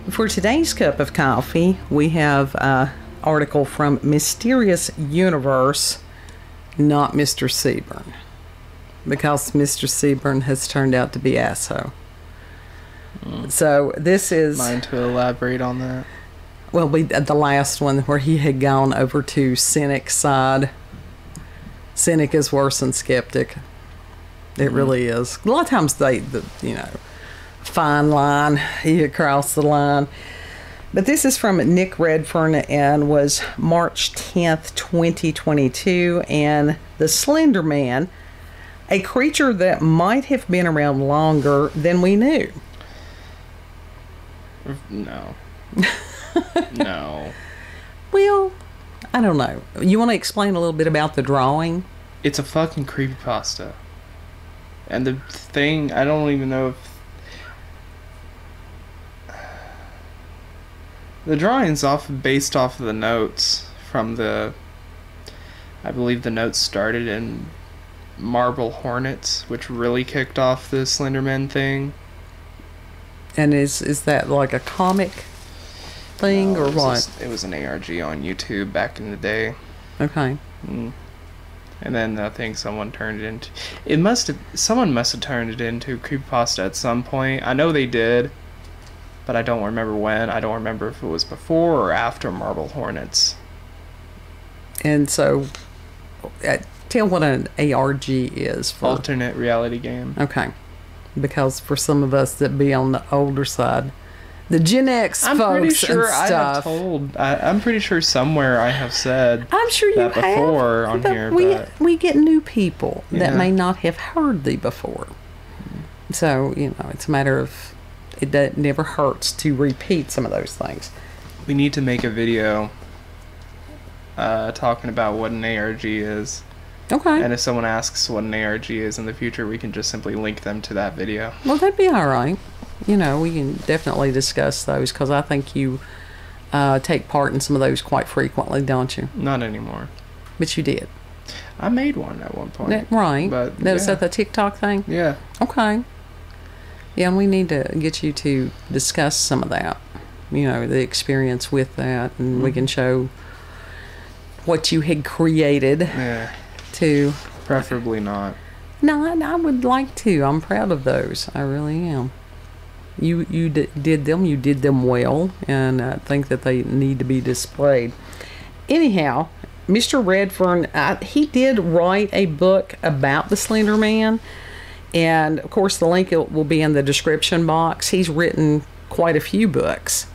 For today's cup of coffee, we have an article from Mysterious Universe, not Mr. Seaburn, because Mr. Seaburn has turned out to be asshole. So this is... Mind to elaborate on that? Well, the last one where he had gone over to Cynic's side. Cynic is worse than skeptic. It really is. A lot of times fine line, he crossed the line. But this is from Nick Redfern and was March 10th, 2022. And the Slenderman, a creature that might have been around longer than we knew. No. No. Well, I don't know. You want to explain a little bit about the drawing? It's a fucking creepypasta. And the thing, I don't even know if... The drawing's based off of the notes from the... I believe the notes started in Marble Hornets, which really kicked off the Slenderman thing. And is that like a comic thing or what? It was an ARG on YouTube back in the day. Okay. And then I think someone turned it into... Someone must have turned it into creepypasta at some point. I know they did, but I don't remember when. I don't remember if it was before or after Marble Hornets. And so, tell what an ARG is. For alternate reality game. Okay. Because for some of us that be on the older side, the Gen X I'm folks pretty sure and I stuff. have told. I'm pretty sure somewhere I have said. I'm sure you that before have, on here. We get new people that Yeah. may not have heard thee before. So it's a matter of it never hurts to repeat some of those things. We need to make a video talking about what an ARG is. Okay. And if someone asks what an ARG is in the future, we can just simply link them to that video. Well, that'd be all right. We can definitely discuss those because I think you take part in some of those quite frequently, don't you? Not anymore. But you did. I made one at one point. Right. But Was that the TikTok thing? Yeah. Okay. Yeah, and we need to get you to discuss some of that. The experience with that, and we can show what you had created. Yeah. To preferably not. No, I would like to. I'm proud of those. I really am. You did them. You did them well, and I think that they need to be displayed. Anyhow, Mr. Redfern, he did write a book about the Slender Man, and of course the link will be in the description box. He's written quite a few books.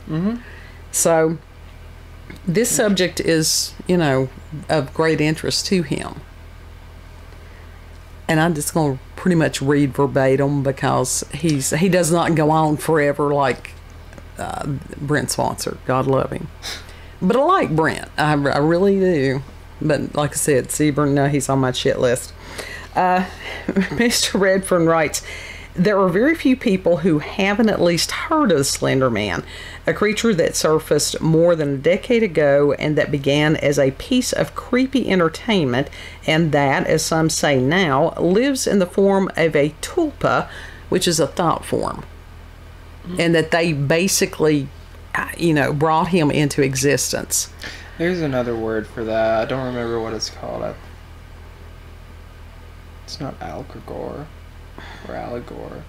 So this subject is, of great interest to him. And I'm just going to pretty much read verbatim because he does not go on forever like Brent Swanson. God love him. But I like Brent. I really do. But like I said, Seaburn, no, he's on my shit list. Mr. Redfern writes, there are very few people who haven't at least heard of the Slender Man, a creature that surfaced more than a decade ago and that began as a piece of creepy entertainment and that, as some say now, lives in the form of a tulpa, which is a thought form. And that they basically, brought him into existence. There's another word for that. I don't remember what it's called. It's not allegor or allegor.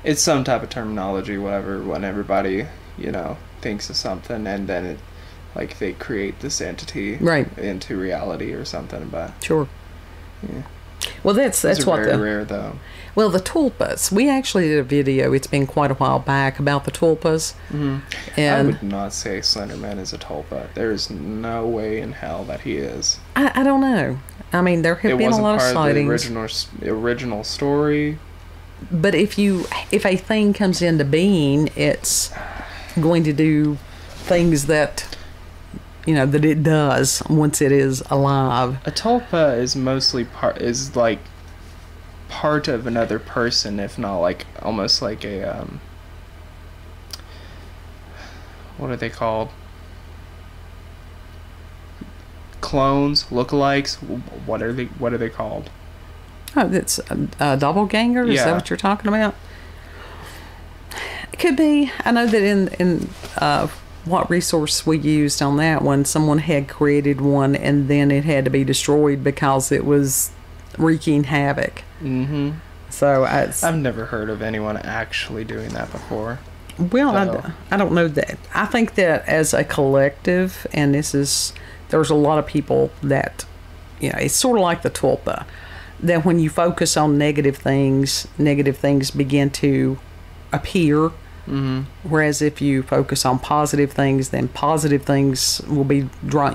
It's some type of terminology, whatever, when everybody, thinks of something and then it, like, they create this entity into reality or something. But sure. Yeah. Well, that's what very rare though. Well, the tulpas. We actually did a video. It's been quite a while back about the tulpas. And I would not say Slenderman is a tulpa. There is no way in hell that he is. I don't know. I mean, there have been a lot of sightings. It wasn't part of the original story. But if a thing comes into being, it's going to do things that that it does once it is alive. A tulpa is mostly like part of another person, if not like almost like a what are they called? Clones, lookalikes. What are they called? Oh, that's a doppelganger? Is that Yeah. what you're talking about? It could be. I know that in what resource we used on that one, someone had created one and then it had to be destroyed because it was wreaking havoc. Mm-hmm. So I've never heard of anyone actually doing that before. well, So- I don't know that. I think that as a collective, and there's a lot of people that, it's sort of like the tulpa, that when you focus on negative things begin to appear. Mm-hmm. Whereas if you focus on positive things, then positive things will be draw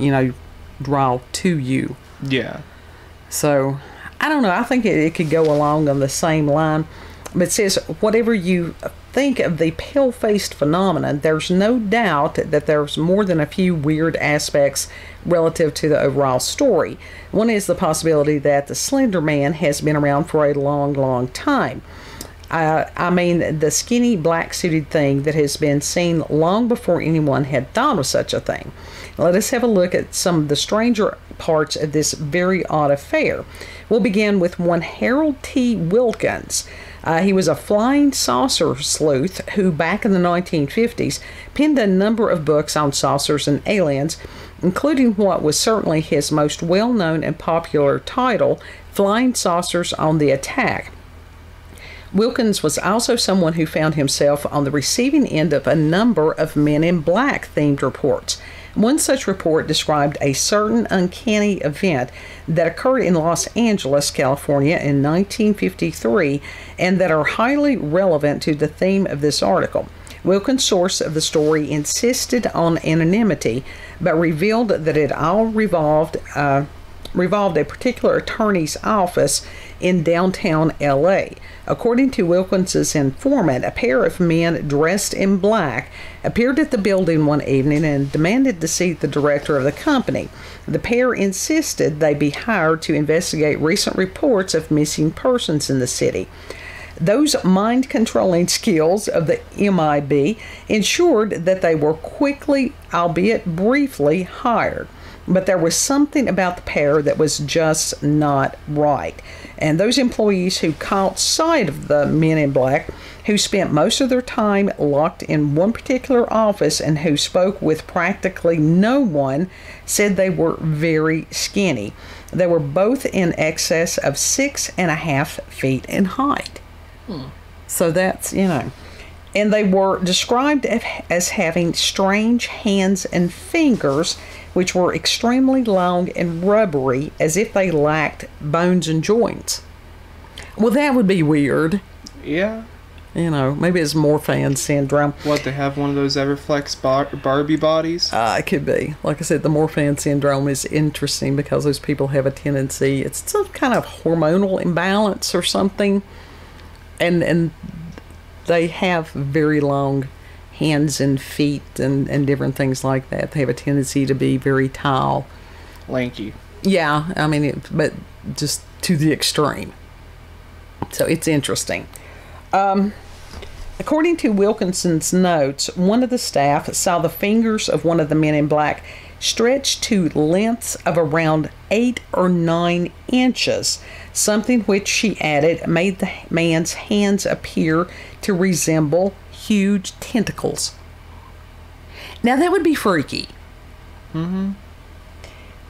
to you. Yeah. So I don't know. I think it could go along on the same line. But it says, whatever you think of the pale-faced phenomenon, there's no doubt that there's more than a few weird aspects relative to the overall story. One is the possibility that the Slender Man has been around for a long, long time. I mean, the skinny black-suited thing that has been seen long before anyone had thought of such a thing. Let us have a look at some of the stranger parts of this very odd affair. We'll begin with one Harold T. Wilkins. He was a flying saucer sleuth who, back in the 1950s, penned a number of books on saucers and aliens, including what was certainly his most well-known and popular title, Flying Saucers on the Attack. Wilkins was also someone who found himself on the receiving end of a number of Men in Black themed reports. One such report described a certain uncanny event that occurred in Los Angeles, California in 1953 and that are highly relevant to the theme of this article. Wilkins' source of the story insisted on anonymity, but revealed that it all revolved a particular attorney's office in downtown LA. According to Wilkins's informant, a pair of men dressed in black appeared at the building one evening and demanded to see the director of the company. The pair insisted they be hired to investigate recent reports of missing persons in the city. Those mind-controlling skills of the MIB ensured that they were quickly, albeit briefly, hired. But there was something about the pair that was just not right. And those employees who caught sight of the Men in Black, who spent most of their time locked in one particular office and who spoke with practically no one, said they were very skinny. They were both in excess of 6.5 feet in height. So that's, And they were described as having strange hands and fingers, which were extremely long and rubbery, as if they lacked bones and joints. Well, that would be weird. Yeah. Maybe it's Morphan syndrome. What, they have one of those Everflex Barbie bodies? It could be. Like I said, the Morphan syndrome is interesting because those people have a tendency, it's some kind of hormonal imbalance or something, and they have very long hands and feet and different things like that. They have a tendency to be very tall. Lanky. Yeah, I mean, but just to the extreme. So it's interesting. According to Wilkinson's notes, one of the staff saw the fingers of one of the Men in Black stretched to lengths of around 8 or 9 inches, something which, she added, made the man's hands appear to resemble huge tentacles. Now that would be freaky. Mm-hmm.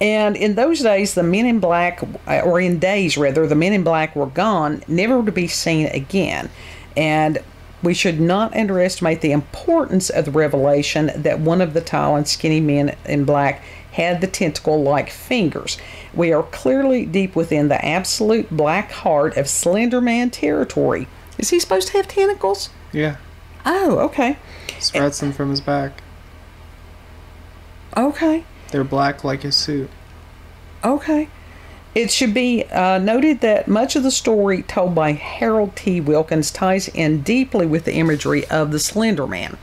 And in those days, the Men in Black, or in days rather, the Men in Black were gone, never to be seen again. And we should not underestimate the importance of the revelation that one of the tall and skinny Men in Black had the tentacle-like fingers. We are clearly deep within the absolute black heart of Slenderman territory. Is he supposed to have tentacles? Yeah. Oh, okay. Spreads them from his back. Okay. They're black like his suit. Okay. It should be noted that much of the story told by Harold T. Wilkins ties in deeply with the imagery of the Slender Man.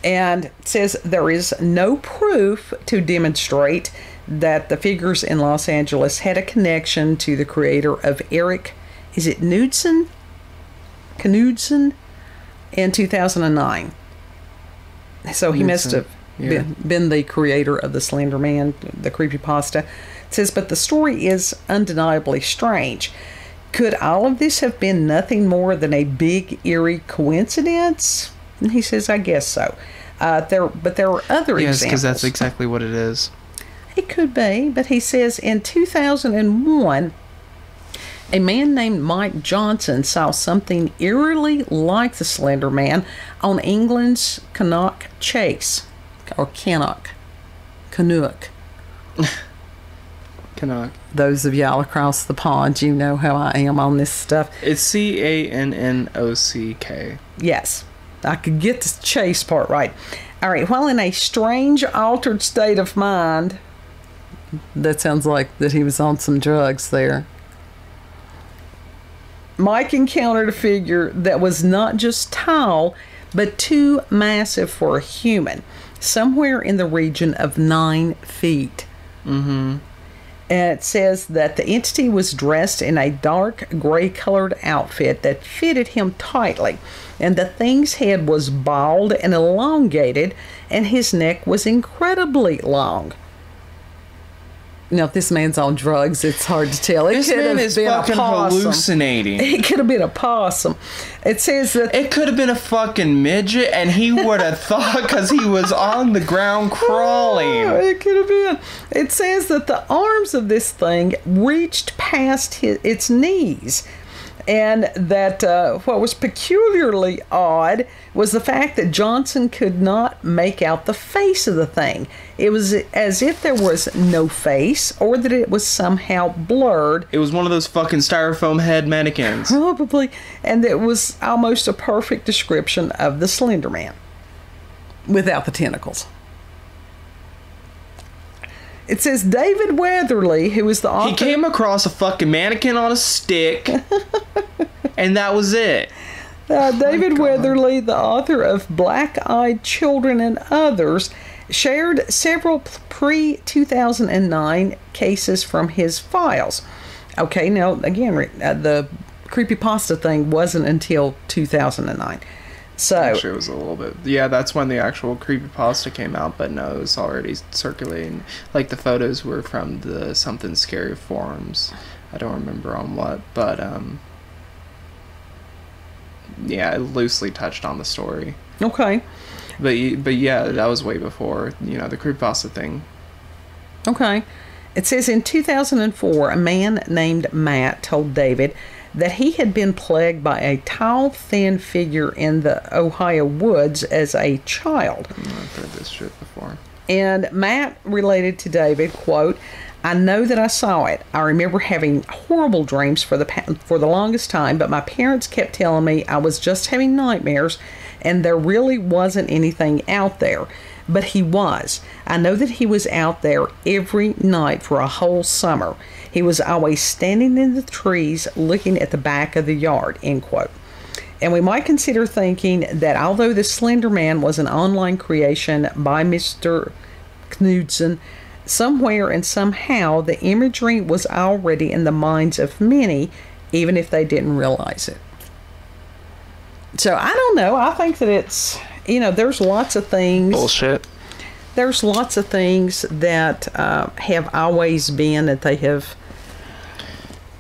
And it says there is no proof to demonstrate that the figures in Los Angeles had a connection to the creator of Eric, is it Knudsen? In 2009. So he must have been the creator of the Slender Man, the creepypasta. It says, but the story is undeniably strange. Could all of this have been nothing more than a big, eerie coincidence? And he says, I guess so. But there are other examples. Yes, because that's exactly what it is. It could be, but he says in 2001, a man named Mike Johnson saw something eerily like the Slender Man on England's Canuck Chase, or Canuck. Canuck. Those of y'all across the pond, you know how I am on this stuff. It's Cannock. Yes, I could get the chase part right. All right, while in a strange, altered state of mind, that sounds like that he was on some drugs there, Mike encountered a figure that was not just tall, but too massive for a human, somewhere in the region of 9 feet. Mm-hmm. And it says that the entity was dressed in a dark gray-colored outfit that fitted him tightly, and the thing's head was bald and elongated, and his neck was incredibly long. Now, if this man's on drugs, it's hard to tell. This man is fucking hallucinating. It could have been a possum. It says that... It could have been a fucking midget, and he would have thought because he was on the ground crawling. It could have been. It says that the arms of this thing reached past its knees. And that what was peculiarly odd was the fact that Johnson could not make out the face of the thing. It was as if there was no face, or that it was somehow blurred. It was one of those fucking styrofoam head mannequins. Probably. And it was almost a perfect description of the Slender Man, without the tentacles. It says David Weatherly, who was the author... He came across a fucking mannequin on a stick, and that was it. David Weatherly, the author of Black-Eyed Children and Others, shared several pre-2009 cases from his files. Okay, now, again, the creepypasta thing wasn't until 2009. So actually, it was a little bit. Yeah, that's when the actual creepypasta came out, but no, it was already circulating. Like, the photos were from the Something Scary forums. I don't remember on what, but yeah, it loosely touched on the story. Okay. But yeah, that was way before, the creepypasta thing. Okay. It says in 2004, a man named Matt told David that he had been plagued by a tall, thin figure in the Ohio woods as a child. I've heard this shit before. And Matt related to David, quote, I know that I saw it. I remember having horrible dreams for the longest time, but my parents kept telling me I was just having nightmares and there really wasn't anything out there. But he was. I know that he was out there every night for a whole summer. He was always standing in the trees looking at the back of the yard, end quote. And we might consider thinking that although the Slender Man was an online creation by Mr. Knudsen, somewhere and somehow the imagery was already in the minds of many, even if they didn't realize it. So I don't know. I think that it's, there's lots of things. Bullshit. There's lots of things that have always been that they have,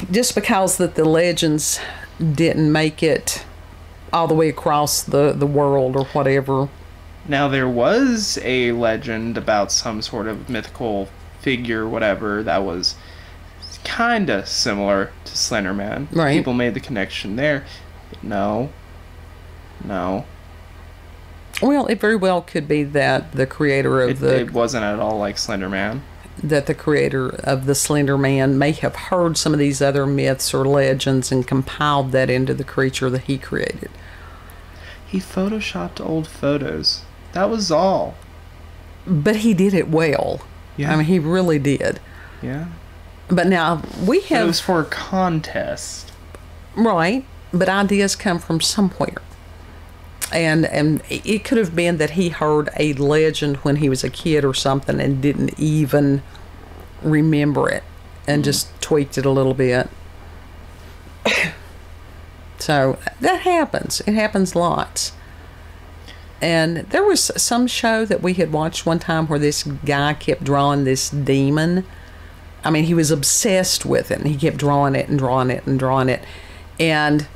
just because that the legends didn't make it all the way across the world or whatever. Now, there was a legend about some sort of mythical figure, whatever, that was kind of similar to Slenderman. Right. People made the connection there. No. Well, it very well could be that the creator of It wasn't at all like Slenderman. That the creator of the Slender Man may have heard some of these other myths or legends and compiled that into the creature that he created. He photoshopped old photos. That was all. But he did it well. Yeah. I mean, he really did. Yeah. But now, we have... It was for a contest. Right. But ideas come from somewhere. And it could have been that he heard a legend when he was a kid or something and didn't even remember it and just tweaked it a little bit. So that happens. It happens lots. And there was some show that we had watched one time where this guy kept drawing this demon I mean, he was obsessed with it, and he kept drawing it and drawing it and drawing it, and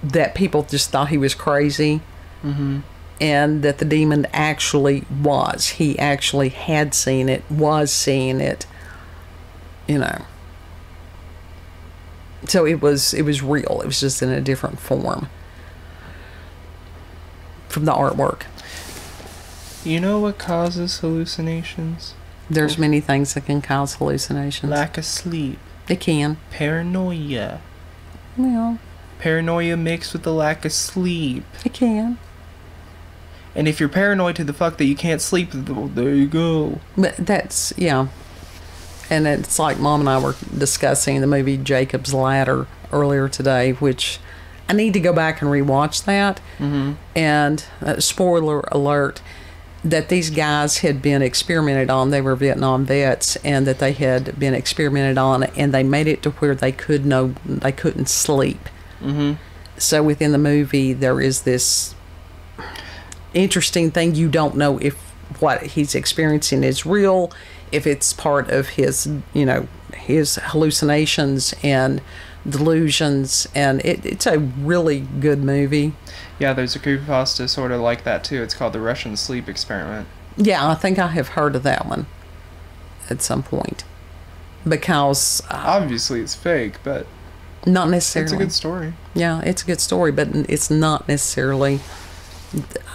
that people just thought he was crazy, and that the demon actually was. He actually had seen it, was seeing it, you know. So it was real. It was just in a different form from the artwork. You know what causes hallucinations? There's many things that can cause hallucinations. Lack of sleep. It can. Paranoia. Well, Paranoia mixed with the lack of sleep. it can. And if you're paranoid to the fuck that you can't sleep, there you go. But that's, yeah. And it's like Mom and I were discussing the movie Jacob's Ladder earlier today, which I need to go back and rewatch that. And spoiler alert, that these guys had been experimented on. They were Vietnam vets, and that they had been experimented on, and they made it to where they couldn't sleep. So within the movie, there is this interesting thing. You don't know if what he's experiencing is real, if it's part of his, you know, his hallucinations and delusions, and it's a really good movie. Yeah, there's a creepypasta sort of like that too. It's called the Russian Sleep Experiment. Yeah, I think I have heard of that one at some point, because obviously it's fake, but not necessarily. it's a good story. Yeah, it's a good story, but it's not necessarily.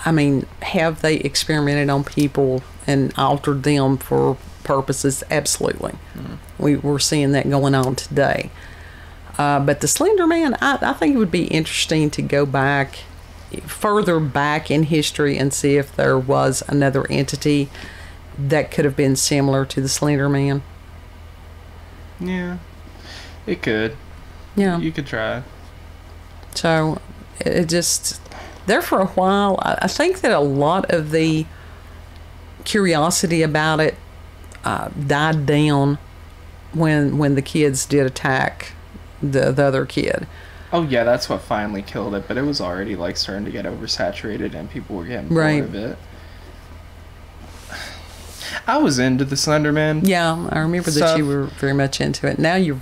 I mean, have they experimented on people and altered them for purposes? Absolutely. We're seeing that going on today. But the Slenderman, I think it would be interesting to go back, further back in history, and see if there was another entity that could have been similar to the Slenderman. Yeah, it could. Yeah. You could try. So, it just, there for a while, I think that a lot of the curiosity about it died down when the kids did attack the other kid. Oh yeah, that's what finally killed it, but it was already like starting to get oversaturated and people were getting bored of it. I was into the Slenderman. Yeah, I remember stuff. that you were very much into it. Now you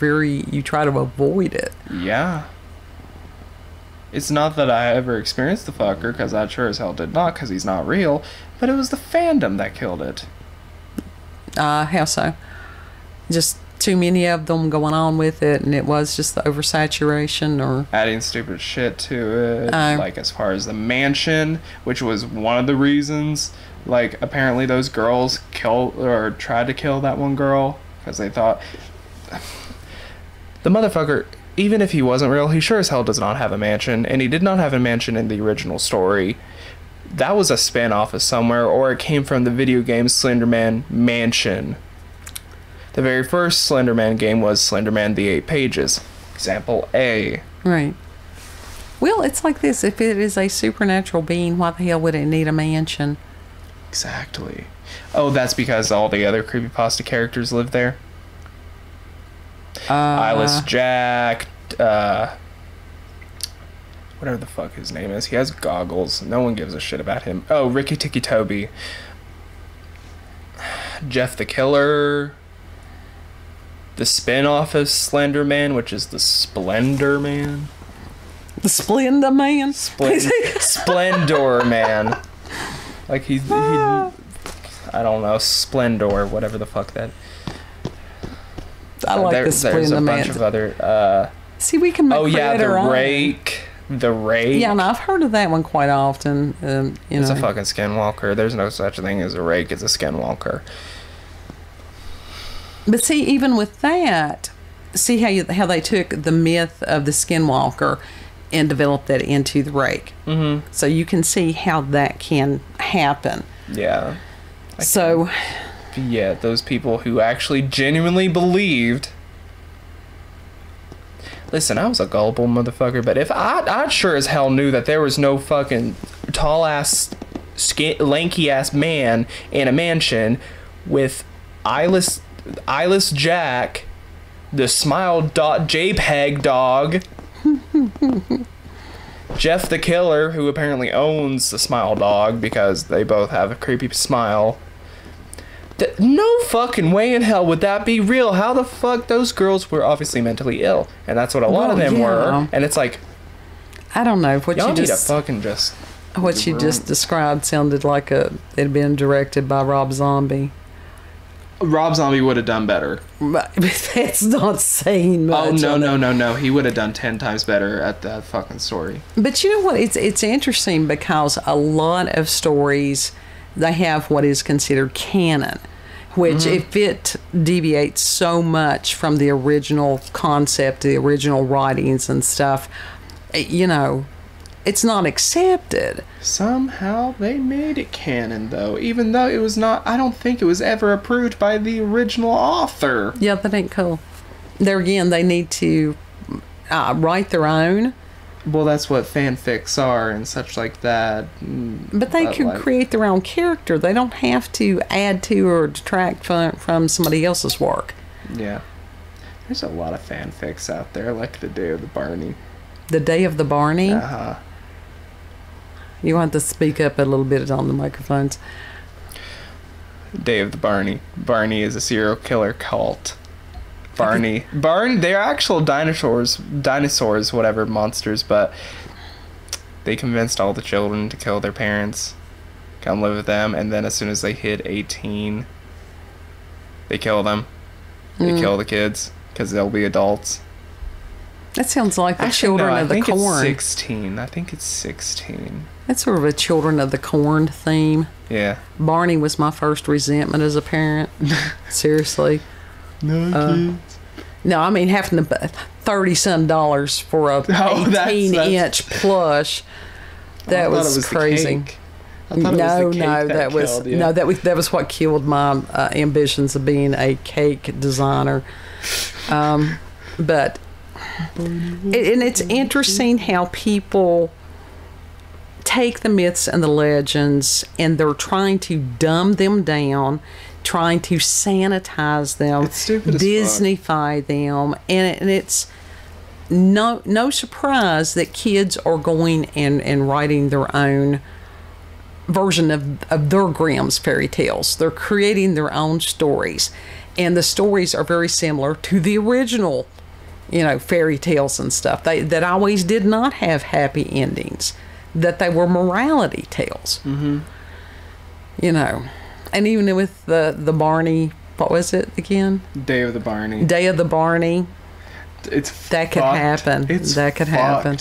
try to avoid it. Yeah. It's not that I ever experienced the fucker, because I sure as hell did not, because he's not real, but it was the fandom that killed it. How so? Just too many of them going on with it, and it was just the oversaturation, or adding stupid shit to it, like as far as the mansion, which was one of the reasons. Like apparently those girls killed or tried to kill that one girl because they thought the motherfucker, even if he wasn't real, he sure as hell does not have a mansion, and he did not have a mansion in the original story. That was a spin-off of somewhere, or it came from the video game Slenderman Mansion. The very first Slenderman game was Slenderman the 8 Pages. Example A. Right. Well, it's like this. If it is a supernatural being, why the hell would it need a mansion? Exactly. Oh, that's because all the other creepypasta characters live there? Eyeless Jack, whatever the fuck his name is. He has goggles. No one gives a shit about him. Oh, Ricky Tikki Toby. Jeff the Killer. The spin-off of Slenderman, which is the Splendor Man. The Splendor Man? Splendor Man. Like he I don't know, Splendor, whatever the fuck that. I like the Splendor Man. There's a bunch of other. See, we can make the Rake. The Rake. Yeah, and I've heard of that one quite often. It's a fucking skinwalker. There's no such thing as a rake. It's a skinwalker. But see, even with that, see how they took the myth of the skinwalker and developed that into the rake. Mm-hmm. So you can see how that can happen. Yeah. So. Yeah, those people who actually genuinely believed. Listen, I was a gullible motherfucker, but if I sure as hell knew that there was no fucking tall-ass, lanky-ass man in a mansion with eyeless Jack, the smile.jpg dog, Jeff the Killer, who apparently owns the smile dog because they both have a creepy smile, No fucking way in hell would that be real. How the fuck? Those girls were obviously mentally ill, and that's what a lot of them were. And it's like, I don't know what y'all you need just to fucking just. what you just described sounded like it had been directed by Rob Zombie. Rob Zombie would have done better. But that's not saying much. Oh no! He would have done 10 times better at that fucking story. But you know what? It's interesting because a lot of stories, they have what is considered canon, which if it deviates so much from the original concept, the original writings and stuff, you know, it's not accepted. Somehow they made it canon, though, even though it was not. I don't think it was ever approved by the original author. Yeah, that ain't cool. There again, they need to write their own. Well, that's what fanfics are and such like that. But they could create their own character. They don't have to add to or detract from somebody else's work. Yeah. There's a lot of fanfics out there, like The Day of the Barney. The Day of the Barney? Uh-huh. You want to speak up a little bit on the microphones. Day of the Barney. Barney is a serial killer cult. Barney, they're actual dinosaurs, whatever, monsters, but they convinced all the children to kill their parents, come live with them, and then as soon as they hit 18, they kill them. They kill the kids, because they'll be adults. That sounds like the Children of the Corn. I think it's 16. That's sort of a Children of the Corn theme. Yeah. Barney was my first resentment as a parent. Seriously. No kids. No, I mean having to $30-some for a 18-inch plush. That was crazy. That was what killed my ambitions of being a cake designer. But it's interesting how people take the myths and the legends and they're trying to dumb them down, trying to sanitize them, Disneyfy them, and it's no surprise that kids are going and writing their own version of their Grimm's fairy tales. They're creating their own stories, and the stories are very similar to the original, fairy tales and stuff. That always did not have happy endings, that they were morality tales. Mm-hmm. And even with the Barney, what was it again? Day of the Barney. Day of the Barney. That could happen. That could happen.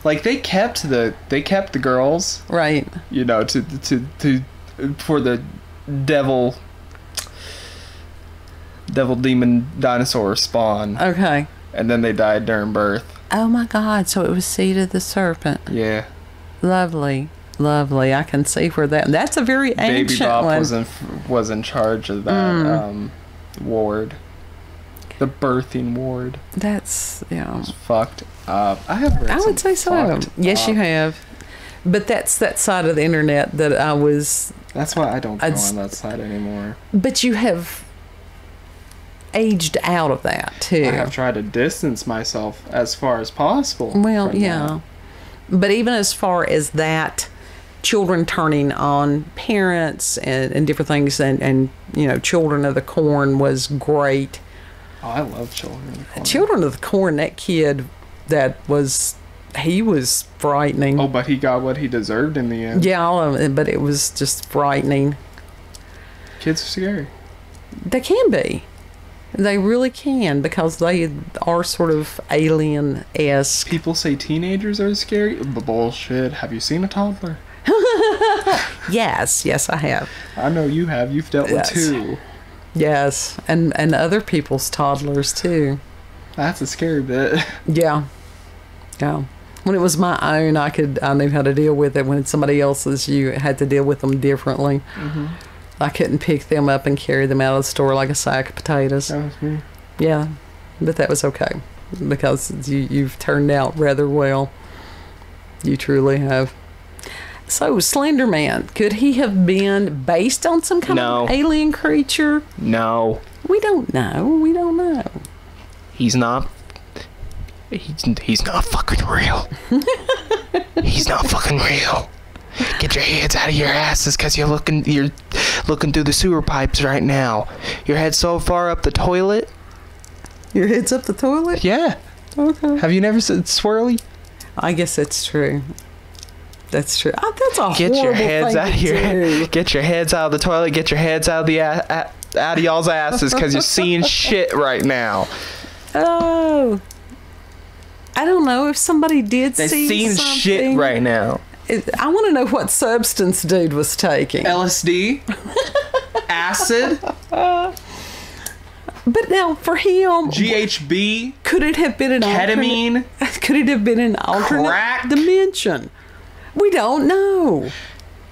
Like they kept the girls, right? For the devil demon dinosaur spawn. Okay. And then they died during birth. Oh my God! So it was seed of the serpent. Yeah. Lovely. I can see where that's a very ancient Baby Bop one. was in charge of that ward. The birthing ward. That's, It's fucked up. I would say so. Yes, you have. But that's that side of the internet that I was... That's why I don't go on that side anymore. But you have aged out of that, too. I have tried to distance myself as far as possible. Well, yeah. But even as far as that, children turning on parents and different things, and Children of the Corn was great. Oh, I love Children of the Corn. Children of the Corn, that kid, he was frightening. Oh, but he got what he deserved in the end. Yeah, but it was just frightening. Kids are scary. They can be. They really can, because they are sort of alien-esque. People say teenagers are scary. Bullshit. Have you seen a toddler? Yes, I have. I know you have. You've dealt with two. Yes, and other people's toddlers too. That's a scary bit. Yeah. When it was my own, I knew how to deal with it. When it's somebody else's, you had to deal with them differently. Mm-hmm. I couldn't pick them up and carry them out of the store like a sack of potatoes. That was me. Yeah, but that was okay, because you've turned out rather well. You truly have. So, Slenderman, could he have been based on some kind of alien creature? No. We don't know. He's not fucking real. He's not fucking real. Get your hands out of your asses, because you're looking through the sewer pipes right now. Your head's so far up the toilet. Your head's up the toilet? Yeah. Okay. Have you never said swirly? I guess that's true. That's true. That's a Get your horrible heads thing out of to your do. Get your heads out of the toilet. Get your heads out of the out of y'all's asses, because you're seeing shit right now. Oh. I don't know if somebody did They're see seeing something. shit right now. I want to know what substance dude was taking. LSD, acid, But now for him, GHB, could it have been an ketamine, Could it have been an alternate crack? dimension? We don't know.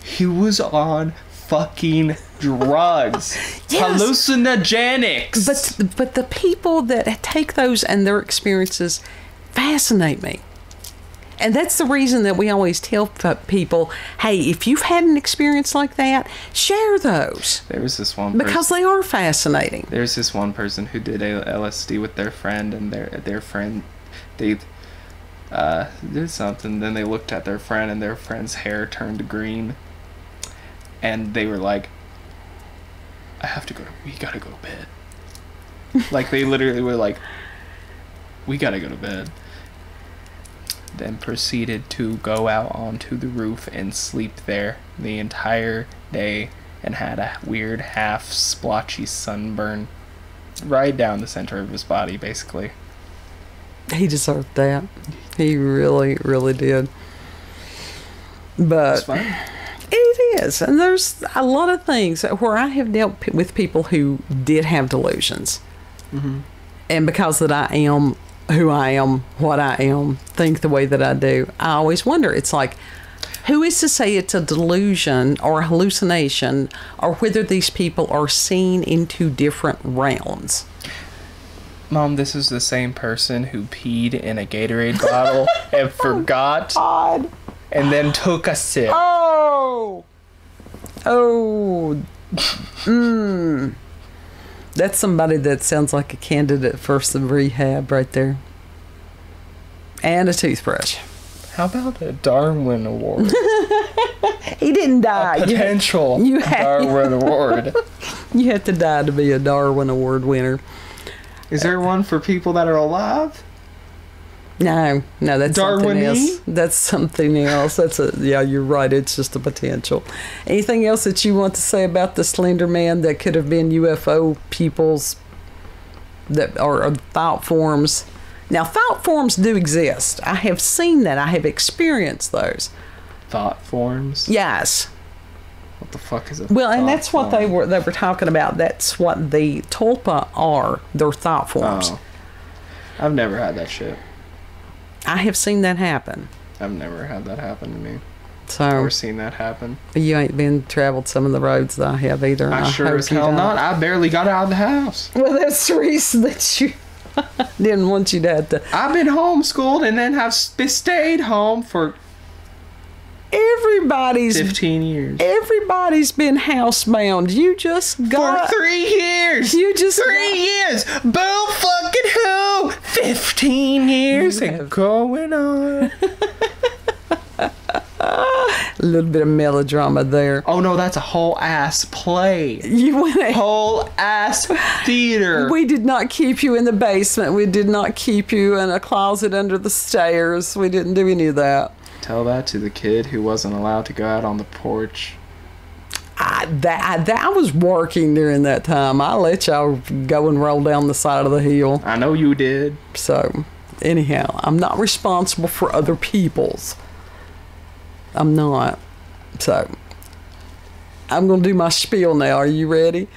He was on fucking drugs. Yes. Hallucinogenics. But the people that take those and their experiences fascinate me. And that's the reason that we always tell people, hey, if you've had an experience like that, share those. There was this one person, because they are fascinating. There's this one person who did LSD with their friend, and their friend, they did something. Then they looked at their friend, and their friend's hair turned green, and they were like, we gotta go to bed. Like, they literally were like, we gotta go to bed. Then proceeded to go out onto the roof and sleep there the entire day, and had a weird half splotchy sunburn right down the center of his body, basically. He deserved that. He really, really did. But It's fine. it is. And there's a lot of things where I have dealt with people who did have delusions. Mm-hmm. And because that I am who I am, what I am, think the way that I do, I always wonder. It's like, who is to say it's a delusion or a hallucination, or whether these people are seen into different realms? Mom, this is the same person who peed in a Gatorade bottle and forgot, God. and then took a sip. Oh! That's somebody that sounds like a candidate for some rehab right there. And a toothbrush. How about a Darwin Award? He didn't die. A potential you had- Darwin Award. You have to die to be a Darwin Award winner. Is there one for people that are alive? No, that's something Darwin-y? else. That's something else. Yeah, you're right. It's just a potential. Anything else that you want to say about the Slenderman that could have been UFO people's that or thought forms? Now, thought forms do exist. I have seen that. I have experienced those. Thought forms? Yes. What the fuck is a Well, and thought that's what they form? were talking about. That's what the tulpa are. They're thought forms. Oh. I've never had that shit. I have seen that happen. I've never had that happen to me. So Or seen that happen. you ain't traveled some of the roads that I have either. I sure hope as you hell don't. not. I barely got out of the house. Well, that's the reason that you didn't want you to have to. I've been homeschooled and then have stayed home for Everybody's 15 years. Everybody's been housebound. You just got For 3 years. You just 3 years. Boo fucking who? 15 years You and have- going on. a little bit of melodrama there. Oh no, that's a whole ass play. You went. Whole ass theater. We did not keep you in the basement. We did not keep you in a closet under the stairs. We didn't do any of that. Tell that to the kid who wasn't allowed to go out on the porch. I was working during that time. I let y'all go and roll down the side of the hill. I know you did. So, anyhow, I'm not responsible for other people's. I'm not. So, I'm going to do my spiel now. Are you ready?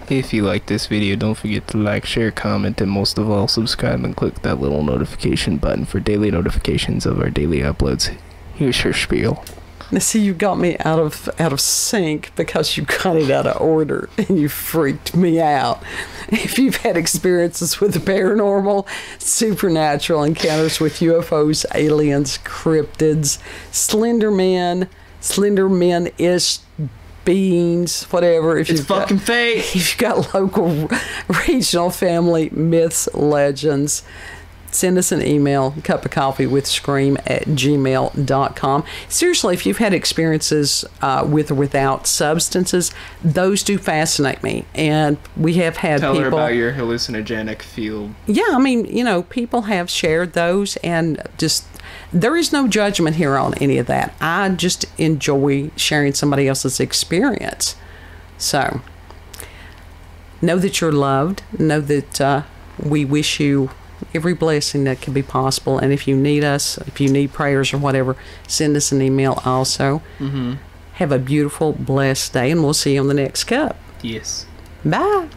If you like this video, don't forget to like, share, comment, and most of all, subscribe and click that little notification button for daily notifications of our daily uploads. Here's your spiel. Now, see, you got me out of sync because you got it out of order and you freaked me out. If you've had experiences with the paranormal, supernatural encounters with UFOs, aliens, cryptids, Slenderman-ish beings, whatever. If It's you've got- fucking fake. If you've got local, regional family myths, legends, send us an email, cupofcoffeewithscream@gmail.com. Seriously, if you've had experiences with or without substances, those do fascinate me. And we have had Tell people... her about your hallucinogenic field. Yeah, I mean, people have shared those, and just... There is no judgment here on any of that. I just enjoy sharing somebody else's experience. So, know that you're loved. Know that we wish you every blessing that can be possible. And if you need us, if you need prayers or whatever, send us an email also. Mm-hmm. Have a beautiful, blessed day, and we'll see you on the next cup. Yes. Bye.